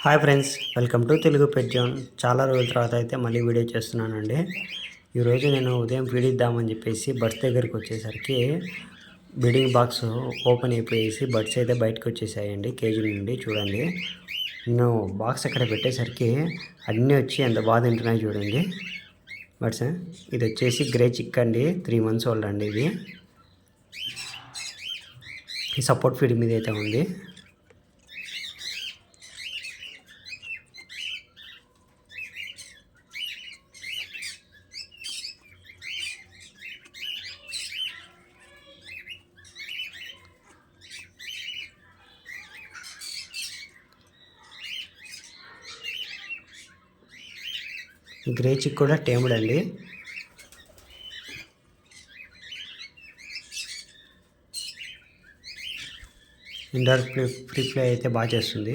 Hi friends, welcome to Telugu pet zone. చాలా రోజుల తర్వాత అయితే మళ్ళీ వీడియో చేస్తున్నానండి. ఈరోజు నేను ఉదయం ఫీడ్ ఇద్దామని చెప్పేసి బర్డ్స్ దగ్గరికి వచ్చేసరికి బ్రీడింగ్ బాక్స్ ఓపెన్ అయిపోయేసి బర్డ్స్ అయితే బయటకు వచ్చేసాయండి కేజీ నుండి. చూడండి, నేను బాక్స్ అక్కడ పెట్టేసరికి అన్నీ వచ్చి ఎంత బాగా తింటున్నాయి చూడండి బర్డ్స్. ఇది వచ్చేసి గ్రే చిక్ అండి, 3 months ఓల్డ్ అండి. ఇది సపోర్ట్ ఫీడ్ మీద అయితే ఉంది. గ్రే చిక్ కూడా టేమ్డ్ అండి. ఇండోర్ ఫ్రీ ప్లే అయితే బాగా చేస్తుంది.